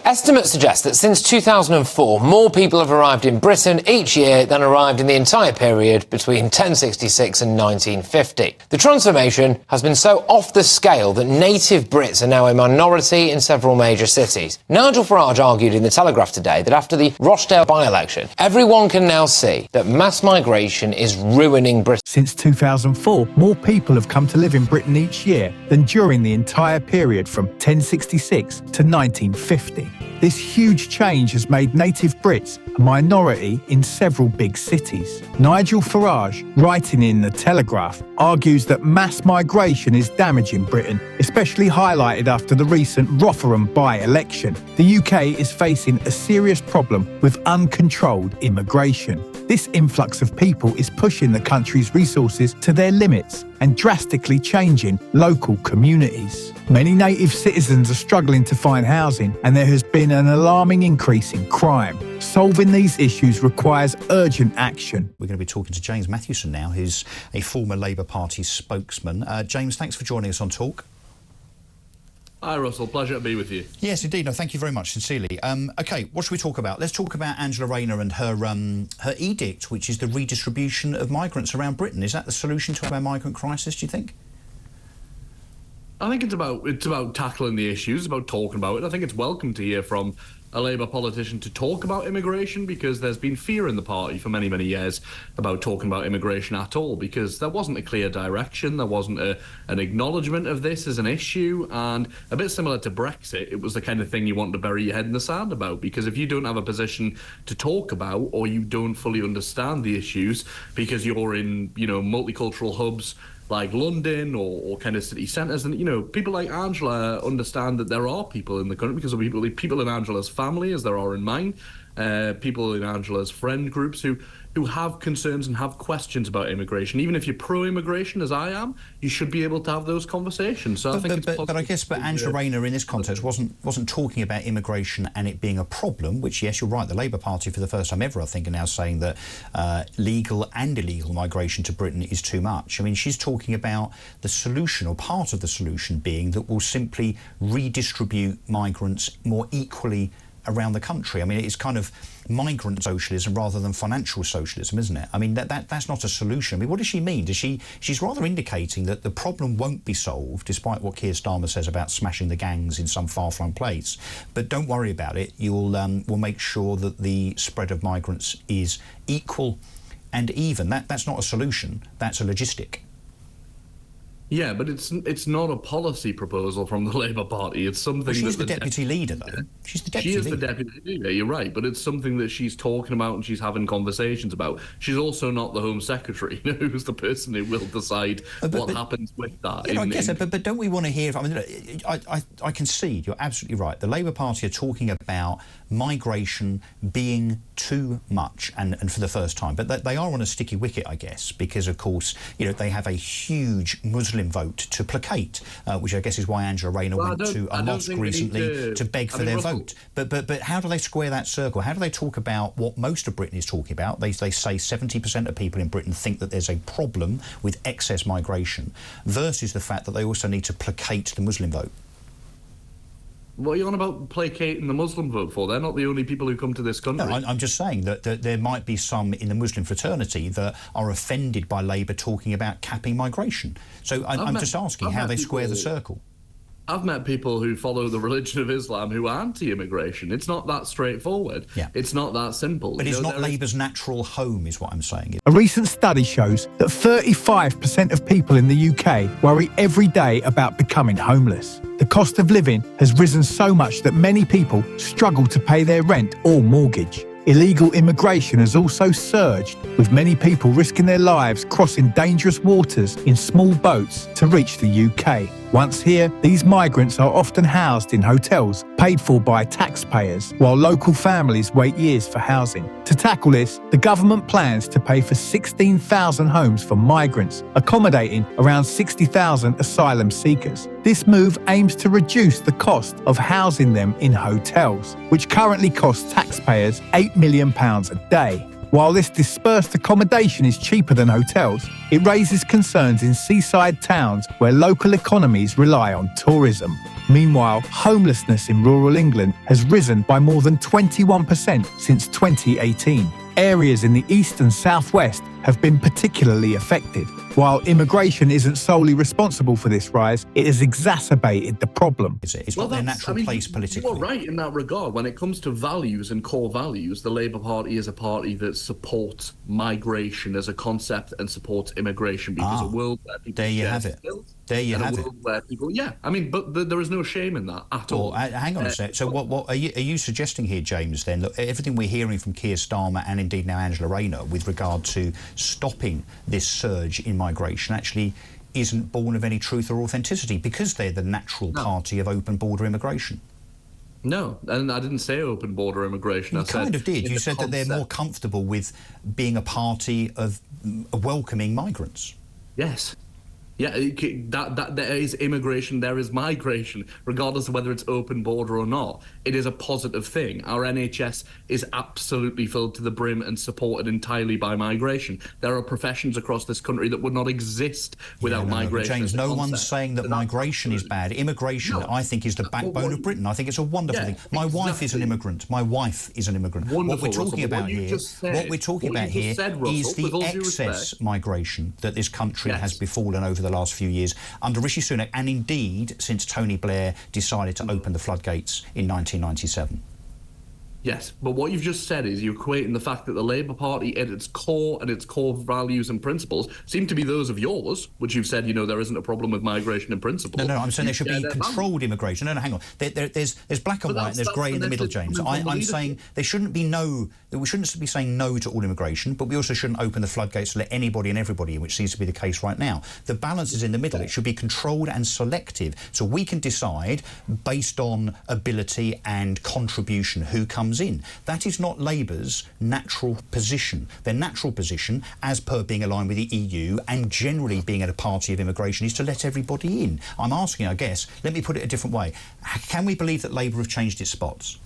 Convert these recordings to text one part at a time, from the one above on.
Estimates suggest that since 2004, more people have arrived in Britain each year than arrived in the entire period between 1066 and 1950. The transformation has been so off the scale that native Brits are now a minority in several major cities. Nigel Farage argued in the Telegraph today that after the Rochdale by-election, everyone can now see that mass migration is ruining Britain. Since 2004, more people have come to live in Britain each year than during the entire period from 1066 to 1950. This huge change has made native Brits a minority in several big cities. Nigel Farage, writing in The Telegraph, argues that mass migration is damaging Britain, especially highlighted after the recent Rotherham by-election. The UK is facing a serious problem with uncontrolled immigration. This influx of people is pushing the country's resources to their limits and drastically changing local communities. Many native citizens are struggling to find housing, and there has been an alarming increase in crime. Solving these issues requires urgent action. We're going to be talking to James Mathewson now, who's a former Labour Party spokesman. James, thanks for joining us on Talk. Hi Russell, pleasure to be with you. Yes, indeed. No, thank you very much, sincerely. OK, what should we talk about? Let's talk about Angela Rayner and her edict, which is the redistribution of migrants around Britain. Is that the solution to our migrant crisis, do you think? I think it's about tackling the issues, about talking about it. I think it's welcome to hear from a Labour politician to talk about immigration, because there's been fear in the party for many, many years about talking about immigration at all, because there wasn't a clear direction, there wasn't an acknowledgement of this as an issue, and a bit similar to Brexit, it was the kind of thing you want to bury your head in the sand about, because if you don't have a position to talk about, or you don't fully understand the issues because you're in, multicultural hubs like London or kind of city centres, and people like Angela understand that there are people in the country, because of people in Angela's family, as there are in mine, people in Angela's friend groups who have concerns and have questions about immigration. Even if you're pro-immigration, as I am, you should be able to have those conversations. So But Angela Rayner in this context wasn't talking about immigration and it being a problem, which, yes, you're right, the Labour Party for the first time ever, I think, are now saying that legal and illegal migration to Britain is too much. I mean, she's talking about the solution, or part of the solution being that we'll simply redistribute migrants more equally around the country. I mean, it's kind of migrant socialism rather than financial socialism, isn't it? I mean, that's not a solution. I mean, what does she mean? She's rather indicating that the problem won't be solved, despite what Keir Starmer says about smashing the gangs in some far-flung place. But don't worry about it. We'll make sure that the spread of migrants is equal and even. That's not a solution. That's a logistic. Yeah, but it's not a policy proposal from the Labour Party. It's something. Well, she's the deputy leader, though. She's the deputy leader. She is the deputy leader, you're right, but it's something that she's talking about and she's having conversations about. She's also not the Home Secretary, who's the person who will decide what happens with that. I guess, but don't we want to hear... I mean, I concede, you're absolutely right. The Labour Party are talking about migration being too much, and for the first time. But they are on a sticky wicket, I guess, because, of course, they have a huge Muslim vote to placate, which I guess is why Angela Rayner went to a mosque recently to beg for their vote. But how do they square that circle? How do they talk about what most of Britain is talking about? They say 70% of people in Britain think that there's a problem with excess migration, versus the fact that they also need to placate the Muslim vote. What are you on about placating the Muslim vote for? They're not the only people who come to this country. No, I'm just saying that there might be some in the Muslim fraternity that are offended by Labour talking about capping migration. So I'm just asking how they square the circle. I've met people who follow the religion of Islam who are anti-immigration. It's not that straightforward. Yeah. It's not that simple. But it's not Labour's natural home, is what I'm saying. A recent study shows that 35% of people in the UK worry every day about becoming homeless. The cost of living has risen so much that many people struggle to pay their rent or mortgage. Illegal immigration has also surged, with many people risking their lives crossing dangerous waters in small boats to reach the UK. Once here, these migrants are often housed in hotels paid for by taxpayers, while local families wait years for housing. To tackle this, the government plans to pay for 16,000 homes for migrants, accommodating around 60,000 asylum seekers. This move aims to reduce the cost of housing them in hotels, which currently cost taxpayers £8 million a day. While this dispersed accommodation is cheaper than hotels, it raises concerns in seaside towns where local economies rely on tourism. Meanwhile, homelessness in rural England has risen by more than 21% since 2018. Areas in the east and southwest have been particularly affected. While immigration isn't solely responsible for this rise, it has exacerbated the problem. It's not their natural place politically. You're right in that regard. When it comes to values and core values, the Labour Party is a party that supports migration as a concept and supports immigration, because a world where people there you share have it. skills, There you and have a it. world where people, but there is no shame in that at all. Hang on a sec. So what are you suggesting here, James, then, that everything we're hearing from Keir Starmer and indeed now Angela Rayner with regard to stopping this surge in migration actually isn't born of any truth or authenticity, because they're the natural party of open border immigration? No, and I didn't say open border immigration. You kind of did. You said that they're more comfortable with being a party of welcoming migrants. Yes. Yeah, that there is immigration, there is migration, regardless of whether it's open border or not. It is a positive thing. Our NHS is absolutely filled to the brim and supported entirely by migration. There are professions across this country that would not exist without migration. James, no one's saying that migration is bad. Immigration, I think, is the backbone of Britain. I think it's a wonderful thing. My wife is an immigrant. My wife is an immigrant. What we're talking about here is the excess migration that this country has befallen over the last few years under Rishi Sunak, and indeed since Tony Blair decided to open the floodgates in 1997. Yes, but what you've just said is you're equating the fact that the Labour Party at its core and its core values and principles seem to be those of yours, which you've said, there isn't a problem with migration in principle. No, I'm saying there should be controlled immigration. No, hang on. There's black and white and there's grey in the middle, James. I'm saying we shouldn't be saying no to all immigration, but we also shouldn't open the floodgates to let anybody and everybody in, which seems to be the case right now. The balance is in the middle. It should be controlled and selective, so we can decide based on ability and contribution who comes in. That is not Labour's natural position. Their natural position, as per being aligned with the EU and generally being at a party of immigration, is to let everybody in. I'm asking, I guess, let me put it a different way. Can we believe that Labour have changed its spots?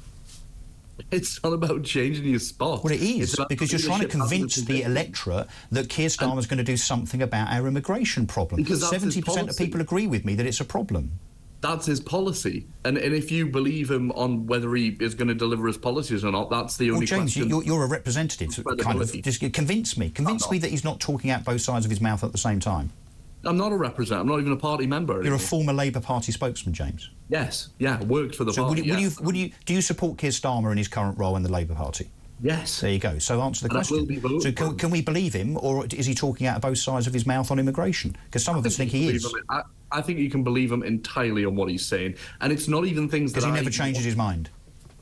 It's not about changing your spot. Well, it is, because you're trying to convince the electorate that Keir Starmer's going to do something about our immigration problem. Because 70% of people agree with me that it's a problem. That's his policy, and if you believe him on whether he is going to deliver his policies or not, that's the only question. James, you're a representative. Just convince me that he's not talking out both sides of his mouth at the same time. I'm not a representative. I'm not even a party member anymore. You're a former Labour Party spokesman, James. Yes, worked for the party. Do you support Keir Starmer in his current role in the Labour Party? Yes. There you go. So answer the question. So can we believe him, or is he talking out of both sides of his mouth on immigration? Because some of us think he is. I think you can believe him entirely on what he's saying, and it's not even things that because he never changes his mind.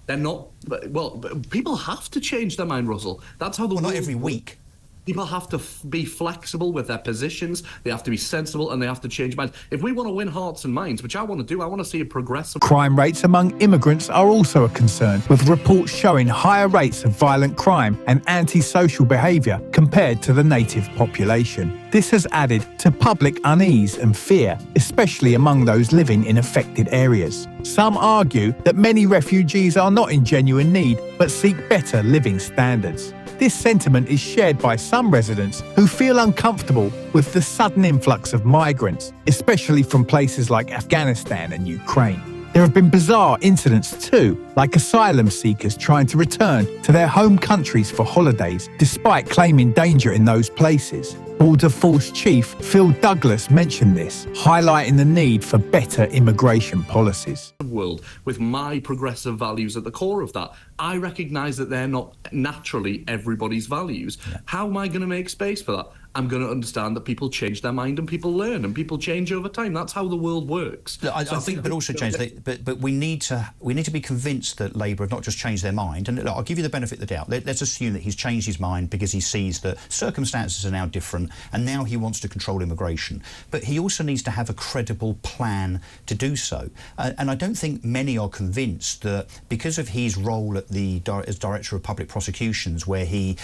They're not. Well, people have to change their mind, Russell. That's how the world not every week. People have to be flexible with their positions, they have to be sensible, and they have to change minds. If we want to win hearts and minds, which I want to do, I want to see a progressive... Crime rates among immigrants are also a concern, with reports showing higher rates of violent crime and antisocial behaviour compared to the native population. This has added to public unease and fear, especially among those living in affected areas. Some argue that many refugees are not in genuine need, but seek better living standards. This sentiment is shared by some residents who feel uncomfortable with the sudden influx of migrants, especially from places like Afghanistan and Ukraine. There have been bizarre incidents too, like asylum seekers trying to return to their home countries for holidays, despite claiming danger in those places. Border Force Chief Phil Douglas mentioned this, highlighting the need for better immigration policies. World with my progressive values at the core of that. I recognise that they're not naturally everybody's values. Yeah. How am I going to make space for that? I'm going to understand that people change their mind and people learn and people change over time. That's how the world works. I think, but also, James, but we need to be convinced that Labour have not just changed their mind. And look, I'll give you the benefit of the doubt. Let's assume that he's changed his mind because he sees that circumstances are now different and now he wants to control immigration. But he also needs to have a credible plan to do so. And I don't think many are convinced that because of his role at as Director of Public Prosecutions, where he,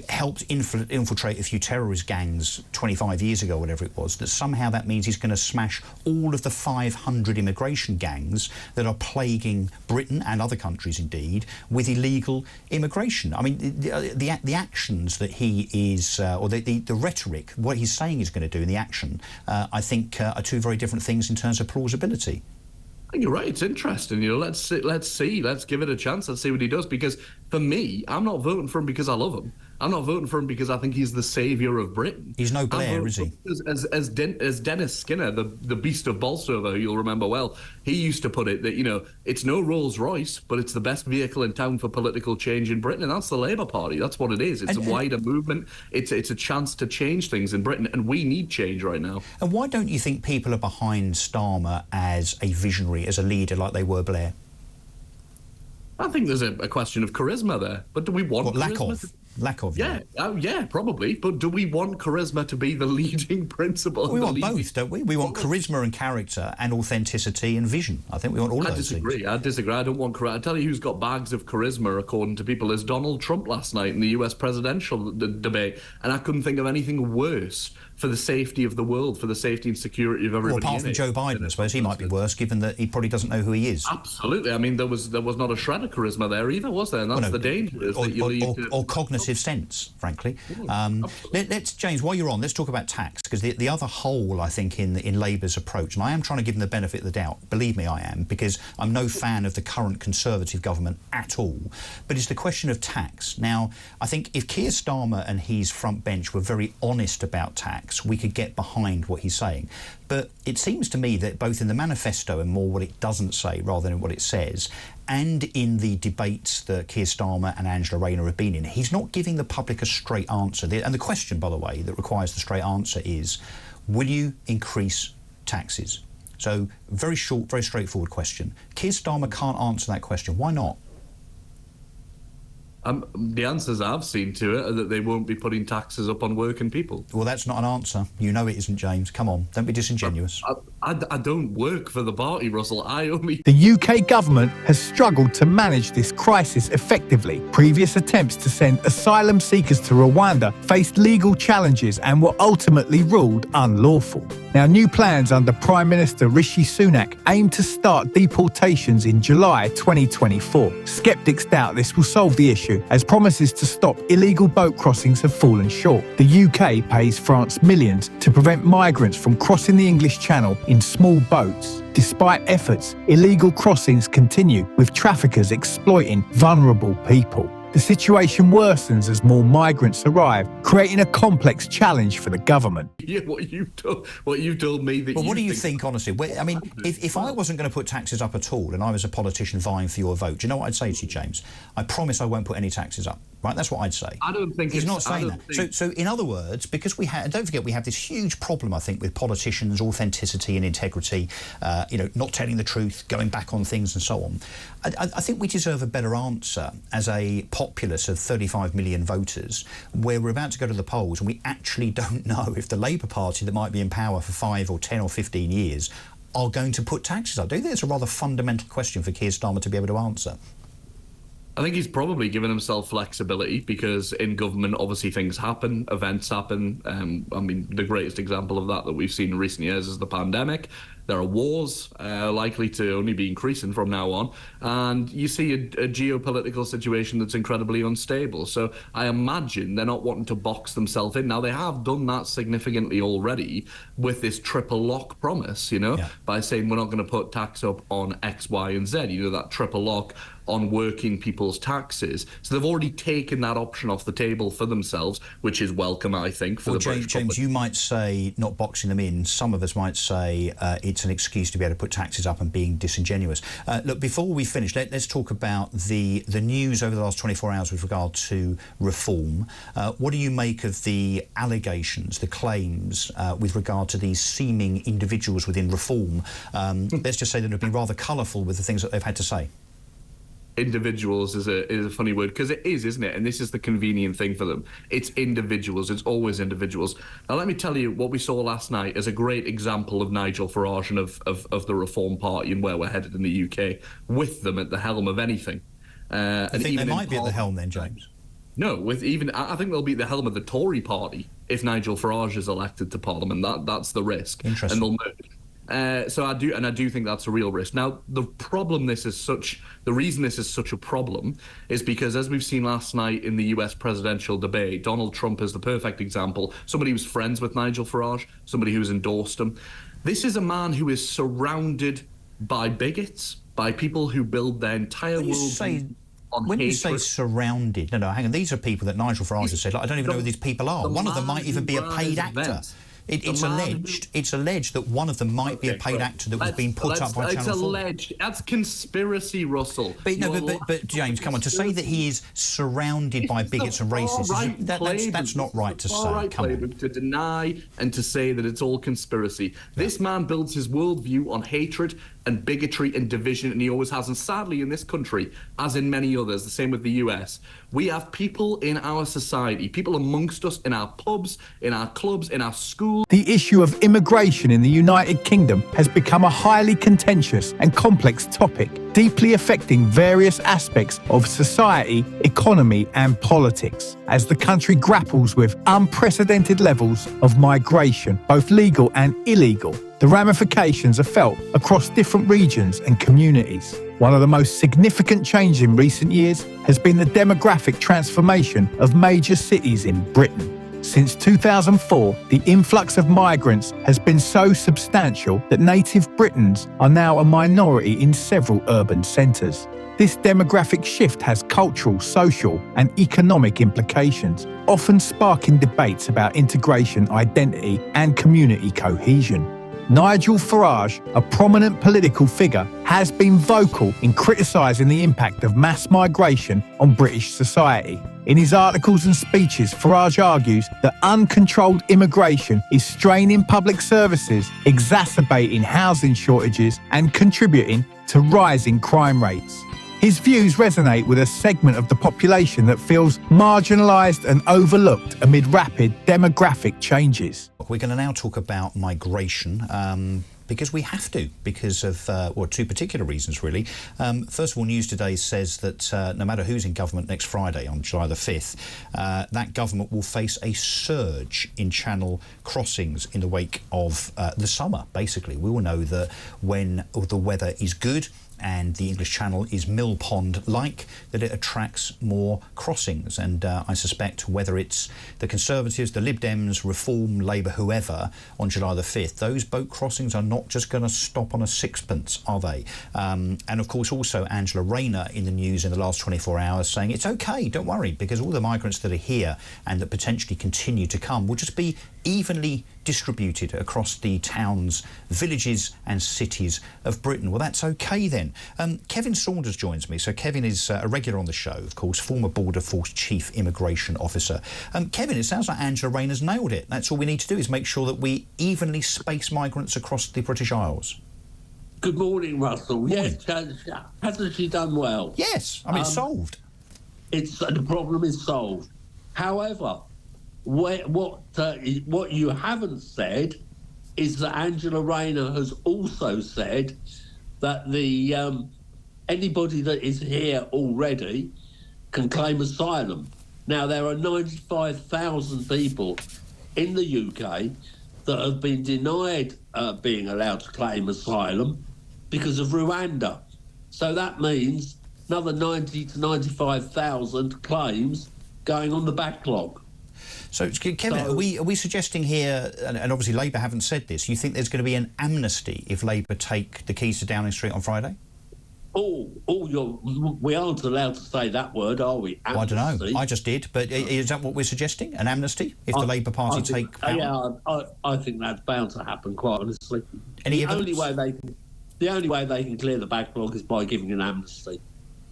helped infiltrate a few terrorist terrorist gangs 25 years ago, whatever it was, that somehow that means he's going to smash all of the 500 immigration gangs that are plaguing Britain and other countries indeed with illegal immigration. I mean, the actions that he is, or the rhetoric, what he's saying he's going to do in the action, I think are two very different things in terms of plausibility. I think you're right. It's interesting. You know, let's see. Let's give it a chance. Let's see what he does. Because for me, I'm not voting for him because I love him. I'm not voting for him because I think he's the saviour of Britain. He's no Blair, is he? As Dennis Skinner, the beast of Bolsover, who you'll remember well, he used to put it that, you know, it's no Rolls Royce, but it's the best vehicle in town for political change in Britain, and that's the Labour Party. That's what it is. It's a wider movement. It's a chance to change things in Britain, and we need change right now. And why don't you think people are behind Starmer as a visionary, as a leader, like they were Blair? I think there's a question of charisma there, but do we want charisma? Lack of, yeah, yeah, probably. But do we want charisma to be the leading principle? We want both, don't we? We want charisma and character and authenticity and vision. I think we want all of those things. I disagree. I don't want charisma. I tell you who's got bags of charisma, according to people, is Donald Trump last night in the US presidential debate. And I couldn't think of anything worse for the safety of the world, for the safety and security of everybody. Well, apart from Joe Biden, I suppose he might be worse, given that he probably doesn't know who he is. Absolutely. I mean, there was not a shred of charisma there either, was there? And that's the danger. Or cognitive sense, frankly. Let's, James, while you're on, let's talk about tax, because the other hole, I think, in Labour's approach, and I am trying to give them the benefit of the doubt, believe me I am, because I'm no fan of the current Conservative government at all, but it's the question of tax. Now, I think if Keir Starmer and his front bench were very honest about tax, we could get behind what he's saying. But it seems to me that both in the manifesto and more what it doesn't say rather than what it says, and in the debates that Keir Starmer and Angela Rayner have been in, he's not giving the public a straight answer. And the question, by the way, that requires the straight answer is, will you increase taxes? So, very short, very straightforward question. Keir Starmer can't answer that question. Why not? The answers I've seen to it are that they won't be putting taxes up on working people. Well, that's not an answer. You know it isn't, James. Come on, don't be disingenuous. I don't work for the party, Russell. I only... The UK government has struggled to manage this crisis effectively. Previous attempts to send asylum seekers to Rwanda faced legal challenges and were ultimately ruled unlawful. Now, new plans under Prime Minister Rishi Sunak aim to start deportations in July 2024. Skeptics doubt this will solve the issue, as promises to stop illegal boat crossings have fallen short. The UK pays France millions to prevent migrants from crossing the English Channel in small boats. Despite efforts, illegal crossings continue, with traffickers exploiting vulnerable people. The situation worsens as more migrants arrive, creating a complex challenge for the government. Yeah, what you've told me that. Well, what do you think, honestly? I mean, if I wasn't going to put taxes up at all, and I was a politician vying for your vote, do you know what I'd say to you, James? I promise I won't put any taxes up. Right, that's what I'd say. I don't think he's not saying that. So, in other words, because and don't forget, we have this huge problem, I think, with politicians' authenticity and integrity. Not telling the truth, going back on things, and so on. I think we deserve a better answer as a populace of 35 million voters, where we're about to go to the polls and we actually don't know if the Labour Party that might be in power for 5 or 10 or 15 years are going to put taxes up. Do you think it's a rather fundamental question for Keir Starmer to be able to answer? I think he's probably given himself flexibility, because in government, obviously, things happen, events happen. I mean, the greatest example of that we've seen in recent years is the pandemic. There are wars likely to only be increasing from now on. And you see a geopolitical situation that's incredibly unstable. So I imagine they're not wanting to box themselves in. Now, they have done that significantly already with this triple lock promise, by saying we're not going to put tax up on X, Y, and Z. That triple lock on working people's taxes. So they've already taken that option off the table for themselves, which is welcome, I think, for the British public. James, you might say not boxing them in. Some of us might say it's an excuse to be able to put taxes up and being disingenuous. Look, before we finish, let's talk about the news over the last 24 hours with regard to reform. What do you make of the allegations, the claims with regard to these seeming individuals within reform? Let's just say that have been rather colourful with the things that they've had to say. Individuals is a funny word, because it is, isn't it? And this is the convenient thing for them. It's individuals. It's always individuals. Now, let me tell you what we saw last night as a great example of Nigel Farage and of the Reform Party and where we're headed in the UK, with them at the helm of anything. I think they might be at the helm then, James. No, I think they'll be at the helm of the Tory party if Nigel Farage is elected to Parliament. That's the risk. Interesting. And they'll merge. So I do think that's a real risk. Now, the reason this is such a problem is because, as we've seen last night in the US presidential debate, Donald Trump is the perfect example. Somebody who's friends with Nigel Farage, somebody who's endorsed him. This is a man who is surrounded by bigots, by people who build their entire world on When hatred. you say surrounded, no, hang on, these are people that Nigel Farage has said, like, I don't even know who these people are. One of them might even be a paid actor. It's alleged that one of them might be a paid actor that was being put up by Channel 4. It's alleged. That's conspiracy, Russell. But James, come on, to say that he is surrounded by bigots and racists, that's not right to say. Come on. To deny and to say that it's all conspiracy. This man builds his worldview on hatred and bigotry and division, and he always has. And sadly, in this country, as in many others, the same with the US, we have people in our society, people amongst us in our pubs, in our clubs, in our schools. The issue of immigration in the United Kingdom has become a highly contentious and complex topic, deeply affecting various aspects of society, economy and politics, as the country grapples with unprecedented levels of migration, both legal and illegal. The ramifications are felt across different regions and communities. One of the most significant changes in recent years has been the demographic transformation of major cities in Britain. Since 2004, the influx of migrants has been so substantial that native Britons are now a minority in several urban centres. This demographic shift has cultural, social and economic implications, often sparking debates about integration, identity and community cohesion. Nigel Farage, a prominent political figure, has been vocal in criticising the impact of mass migration on British society. In his articles and speeches, Farage argues that uncontrolled immigration is straining public services, exacerbating housing shortages and contributing to rising crime rates. His views resonate with a segment of the population that feels marginalised and overlooked amid rapid demographic changes. We're going to now talk about migration because we have to, because of two particular reasons, really. First of all, news today says that no matter who's in government next Friday on July the 5th, that government will face a surge in channel crossings in the wake of the summer, basically. We all know that when the weather is good and the English Channel is mill pond-like, that it attracts more crossings. And I suspect whether it's the Conservatives, the Lib Dems, Reform, Labour, whoever, on July the 5th, those boat crossings are not just going to stop on a sixpence, are they? And of course also Angela Rayner in the news in the last 24 hours saying it's OK, don't worry, because all the migrants that are here and that potentially continue to come will just be evenly distributed across the towns, villages and cities of Britain. Well, that's OK then. Kevin Saunders joins me. So Kevin is a regular on the show, of course, former Border Force Chief Immigration Officer. Kevin, it sounds like Angela Rayner's nailed it. That's all we need to do, is make sure that we evenly space migrants across the British Isles. Good morning, Russell. Morning. Yes, hasn't she done well? Yes, I mean, it's solved. The problem is solved. However, what you haven't said is that Angela Rayner has also said that anybody that is here already can claim asylum. Now, there are 95,000 people in the UK that have been denied being allowed to claim asylum because of Rwanda. So that means another 90 to 95,000 claims going on the backlog. So, Kevin, are we suggesting here, and obviously Labour haven't said this, you think there's going to be an amnesty if Labour take the keys to Downing Street on Friday? We aren't allowed to say that word, are we? Amnesty. Well, I don't know. I just did. But is that what we're suggesting? An amnesty if the Labour Party take power? Yeah, I think that's bound to happen, quite honestly. Any the evidence? only way they can clear the backlog is by giving an amnesty.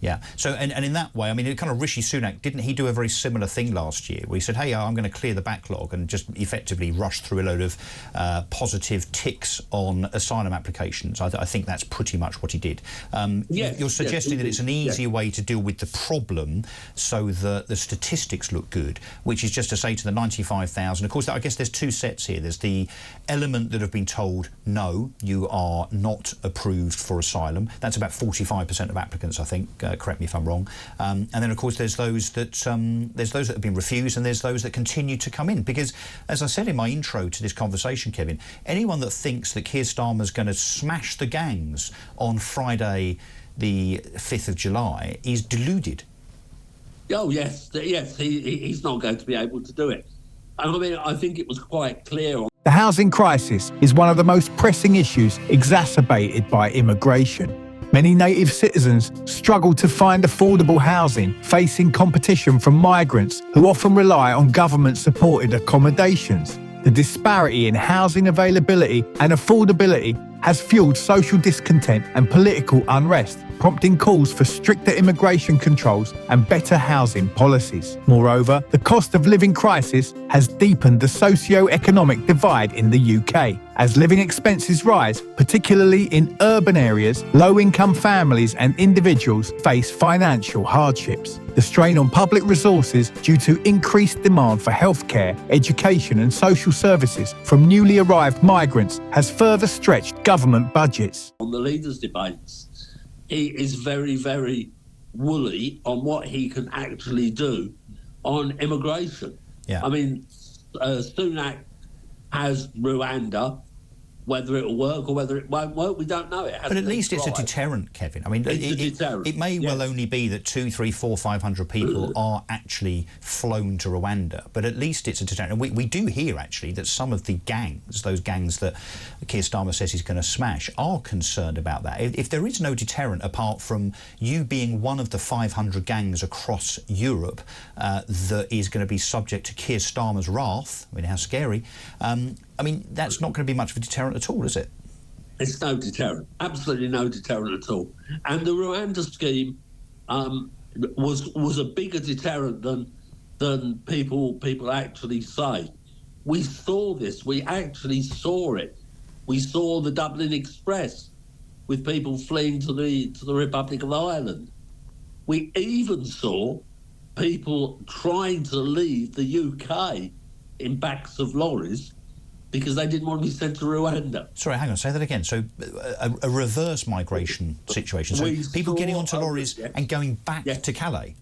Yeah. So, and in that way, I mean, kind of Rishi Sunak, didn't he do a very similar thing last year where he said, hey, I'm going to clear the backlog and just effectively rush through a load of positive ticks on asylum applications? I think that's pretty much what he did. Yes, you're suggesting that it's an easier way to deal with the problem so that the statistics look good, which is just to say to the 95,000, of course, I guess there's two sets here. There's the element that have been told, no, you are not approved for asylum. That's about 45% of applicants, I think, correct me if I'm wrong. And then, of course, there's those that have been refused, and there's those that continue to come in. Because, as I said in my intro to this conversation, Kevin, anyone that thinks that Keir Starmer's going to smash the gangs on Friday, the 5th of July, is deluded. Oh, yes, he's not going to be able to do it. And I mean, I think it was quite clear. The housing crisis is one of the most pressing issues exacerbated by immigration. Many native citizens struggle to find affordable housing, facing competition from migrants who often rely on government-supported accommodations. The disparity in housing availability and affordability has fueled social discontent and political unrest, prompting calls for stricter immigration controls and better housing policies. Moreover, the cost of living crisis has deepened the socio-economic divide in the UK. As living expenses rise, particularly in urban areas, low-income families and individuals face financial hardships. The strain on public resources due to increased demand for healthcare, education and social services from newly arrived migrants has further stretched government budgets. On the leaders' debates, he is very, very woolly on what he can actually do on immigration. Yeah. I mean, Sunak has Rwanda. Whether it'll work or whether it won't work, we don't know. But at least it's a deterrent, Kevin. I mean, it may well only be that 200, 300, 400, 500 people are actually flown to Rwanda, but at least it's a deterrent. And we do hear, actually, that some of the gangs, those gangs that Keir Starmer says he's going to smash, are concerned about that. If there is no deterrent apart from you being one of the 500 gangs across Europe that is going to be subject to Keir Starmer's wrath, I mean, how scary, I mean, that's not going to be much of a deterrent at all, is it? It's no deterrent, absolutely no deterrent at all. And the Rwanda scheme was a bigger deterrent than people actually say. We saw this. We actually saw it. We saw the Dublin Express with people fleeing to the Republic of Ireland. We even saw people trying to leave the UK in backs of lorries because they didn't want to be sent to Rwanda. Sorry, hang on, say that again. So a reverse migration situation. So people getting onto lorries and going back to Calais?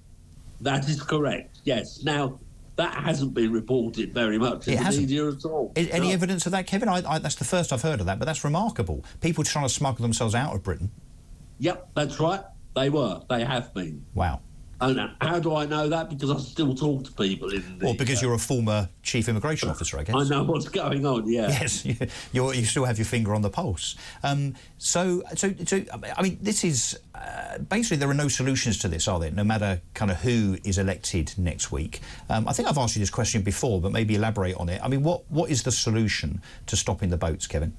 That is correct, yes. Now, that hasn't been reported very much in the media at all. Any evidence of that, Kevin? That's the first I've heard of that, but that's remarkable. People trying to smuggle themselves out of Britain. Yep, that's right. They were. They have been. Wow. And how do I know that? Because I still talk to people in the... Well, because you're a former chief immigration officer, I guess. I know what's going on, yeah. Yes, you still have your finger on the pulse. So I mean, this is... basically, there are no solutions to this, are there? No matter kind of who is elected next week. I think I've asked you this question before, but maybe elaborate on it. I mean, what is the solution to stopping the boats, Kevin?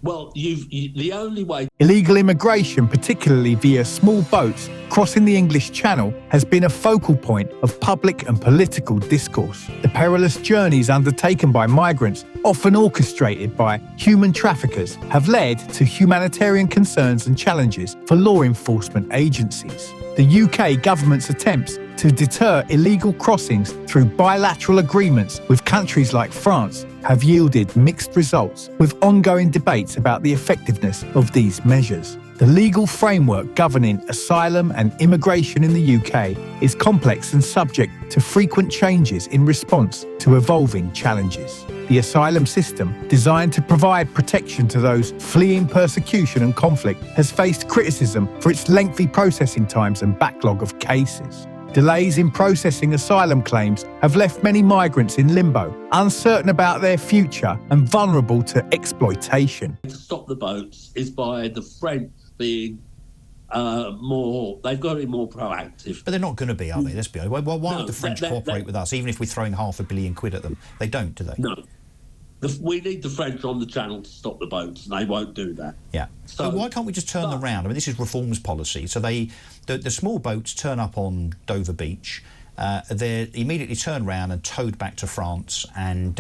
Well, the only way... Illegal immigration, particularly via small boats crossing the English Channel, has been a focal point of public and political discourse. The perilous journeys undertaken by migrants, often orchestrated by human traffickers, have led to humanitarian concerns and challenges for law enforcement agencies. The UK government's attempts to deter illegal crossings through bilateral agreements with countries like France have yielded mixed results, with ongoing debates about the effectiveness of these measures. The legal framework governing asylum and immigration in the UK is complex and subject to frequent changes in response to evolving challenges. The asylum system, designed to provide protection to those fleeing persecution and conflict, has faced criticism for its lengthy processing times and backlog of cases. Delays in processing asylum claims have left many migrants in limbo, uncertain about their future and vulnerable to exploitation. To stop the boats is by the French being they've got to be more proactive. But they're not going to be, are they? Let's be honest. Why would the French cooperate with us, even if we're throwing £500 million at them? They don't, do they? No. We need the French on the channel to stop the boats, and they won't do that. Yeah. So why can't we just turn them round? I mean, this is reforms policy. So the small boats turn up on Dover Beach. They're immediately turned around and towed back to France, and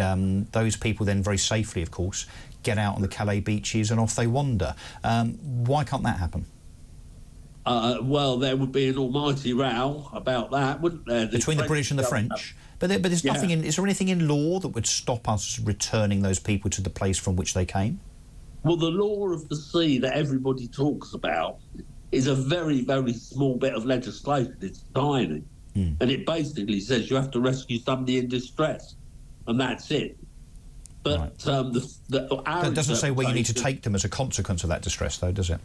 those people then very safely, of course, get out on the Calais beaches and off they wander. Why can't that happen? Well, there would be an almighty row about that, wouldn't there? Between the British and the French? But there's nothing in... Is there anything in law that would stop us returning those people to the place from which they came? Well, the law of the sea that everybody talks about is a very, very small bit of legislation. It's tiny. And it basically says you have to rescue somebody in distress, and that's it. But Right. That doesn't say where you need to take them as a consequence of that distress, though, does it?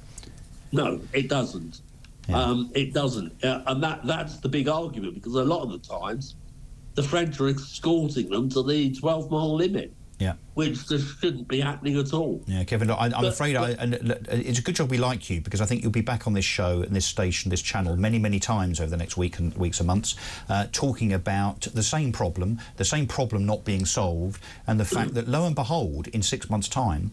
No, it doesn't. Yeah. It doesn't. And that's the big argument, because a lot of the times the French are escorting them to the 12-mile limit. Yeah. Which just shouldn't be happening at all. Yeah, Kevin, look, I'm afraid it's a good job we like you, because I think you'll be back on this show and this station, this channel, many, many times over the next weeks and months, talking about the same problem not being solved, and the fact that, lo and behold, in 6 months' time,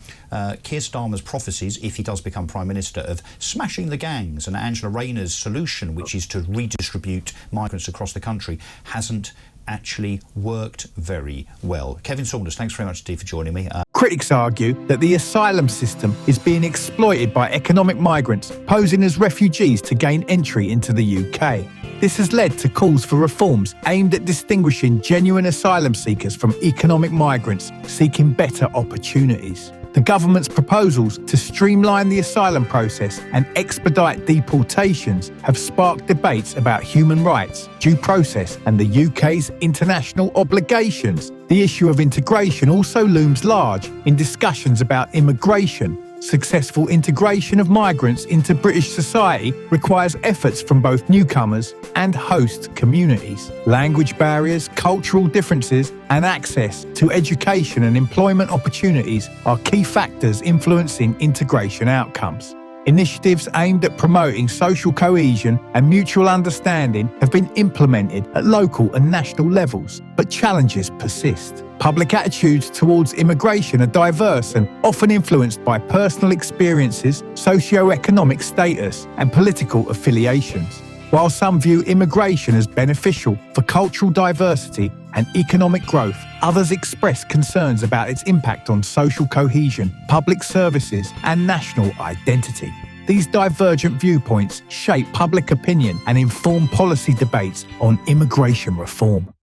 Keir Starmer's prophecies, if he does become Prime Minister, of smashing the gangs, and Angela Rayner's solution, which is to redistribute migrants across the country, hasn't actually worked very well. Kevin Saunders, thanks very much indeed for joining me. Critics argue that the asylum system is being exploited by economic migrants posing as refugees to gain entry into the UK. This has led to calls for reforms aimed at distinguishing genuine asylum seekers from economic migrants seeking better opportunities. The government's proposals to streamline the asylum process and expedite deportations have sparked debates about human rights, due process, and the UK's international obligations. The issue of integration also looms large in discussions about immigration. Successful integration of migrants into British society requires efforts from both newcomers and host communities. Language barriers, cultural differences, and access to education and employment opportunities are key factors influencing integration outcomes. Initiatives aimed at promoting social cohesion and mutual understanding have been implemented at local and national levels, but challenges persist. Public attitudes towards immigration are diverse and often influenced by personal experiences, socio-economic status, and political affiliations. While some view immigration as beneficial for cultural diversity and economic growth, others express concerns about its impact on social cohesion, public services, and national identity. These divergent viewpoints shape public opinion and inform policy debates on immigration reform.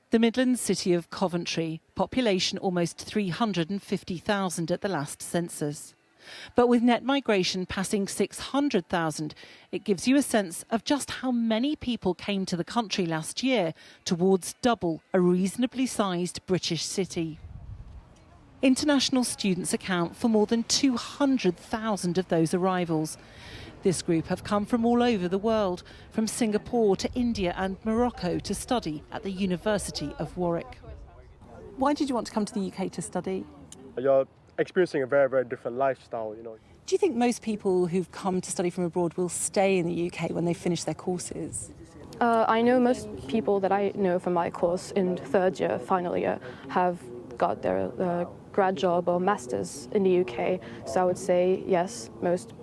The Midlands city of Coventry, population almost 350,000 at the last census. But with net migration passing 600,000, it gives you a sense of just how many people came to the country last year, towards double a reasonably sized British city. International students account for more than 200,000 of those arrivals. This group have come from all over the world, from Singapore to India and Morocco, to study at the University of Warwick. Why did you want to come to the UK to study? You're experiencing a very, very different lifestyle, you know. Do you think most people who've come to study from abroad will stay in the UK when they finish their courses? I know most people that I know from my course in third year, final year, have got their grad job or masters in the UK. So I would say yes, most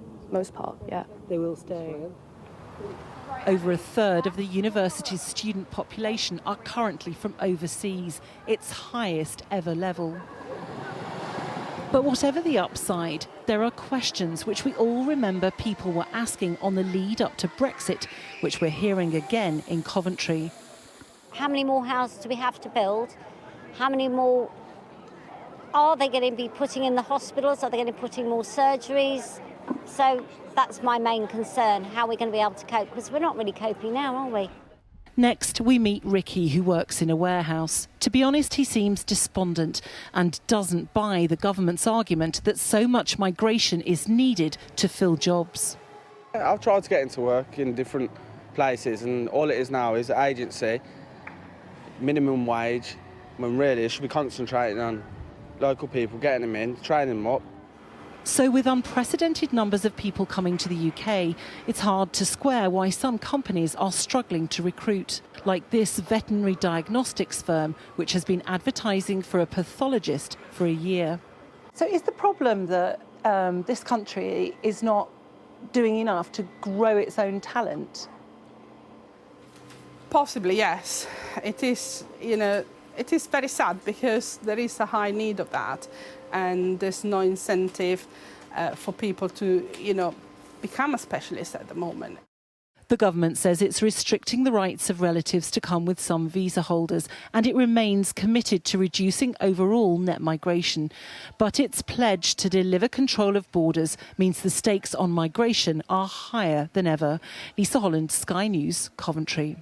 part, yeah. They will stay. Over a third of the university's student population are currently from overseas, its highest ever level. But whatever the upside, there are questions which we all remember people were asking on the lead up to Brexit, which we're hearing again in Coventry. How many more houses do we have to build? How many more are they going to be putting in the hospitals? Are they going to be putting more surgeries? So that's my main concern, how we're going to be able to cope, because we're not really coping now, are we? Next, we meet Ricky, who works in a warehouse. To be honest, he seems despondent and doesn't buy the government's argument that so much migration is needed to fill jobs. I've tried to get into work in different places, and all it is now is agency, minimum wage, when really it should be concentrating on local people, getting them in, training them up. So with unprecedented numbers of people coming to the UK, it's hard to square why some companies are struggling to recruit, like this veterinary diagnostics firm, which has been advertising for a pathologist for a year. So is the problem that this country is not doing enough to grow its own talent? Possibly, yes. It is, it is very sad because there is a high need of that, and there's no incentive for people to, become a specialist at the moment. The government says it's restricting the rights of relatives to come with some visa holders, and it remains committed to reducing overall net migration. But its pledge to deliver control of borders means the stakes on migration are higher than ever. Lisa Holland, Sky News, Coventry.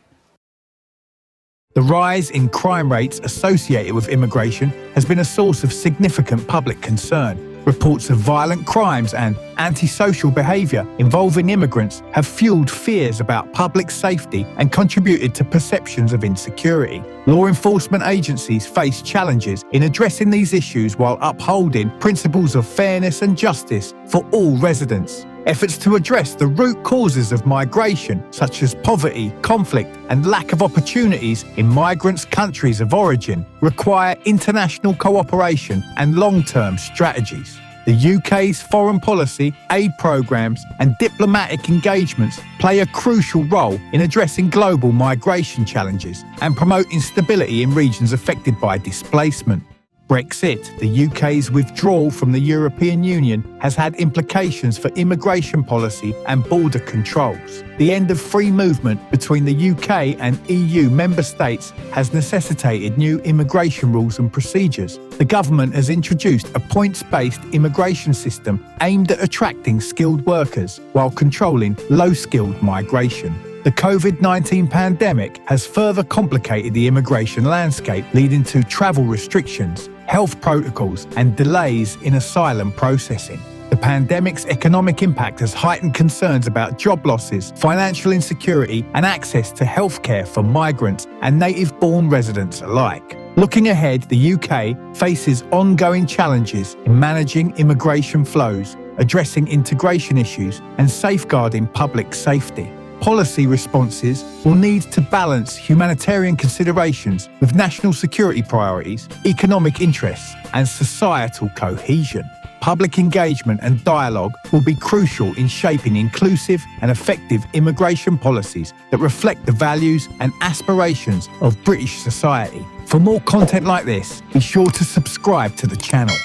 The rise in crime rates associated with immigration has been a source of significant public concern. Reports of violent crimes and antisocial behaviour involving immigrants have fuelled fears about public safety and contributed to perceptions of insecurity. Law enforcement agencies face challenges in addressing these issues while upholding principles of fairness and justice for all residents. Efforts to address the root causes of migration, such as poverty, conflict and lack of opportunities in migrants' countries of origin, require international cooperation and long-term strategies. The UK's foreign policy, aid programmes and diplomatic engagements play a crucial role in addressing global migration challenges and promoting stability in regions affected by displacement. Brexit, the UK's withdrawal from the European Union, has had implications for immigration policy and border controls. The end of free movement between the UK and EU member states has necessitated new immigration rules and procedures. The government has introduced a points-based immigration system aimed at attracting skilled workers while controlling low-skilled migration. The COVID-19 pandemic has further complicated the immigration landscape, leading to travel restrictions, health protocols and delays in asylum processing. The pandemic's economic impact has heightened concerns about job losses, financial insecurity and access to healthcare for migrants and native-born residents alike. Looking ahead, the UK faces ongoing challenges in managing immigration flows, addressing integration issues and safeguarding public safety. Policy responses will need to balance humanitarian considerations with national security priorities, economic interests and societal cohesion. Public engagement and dialogue will be crucial in shaping inclusive and effective immigration policies that reflect the values and aspirations of British society. For more content like this, be sure to subscribe to the channel.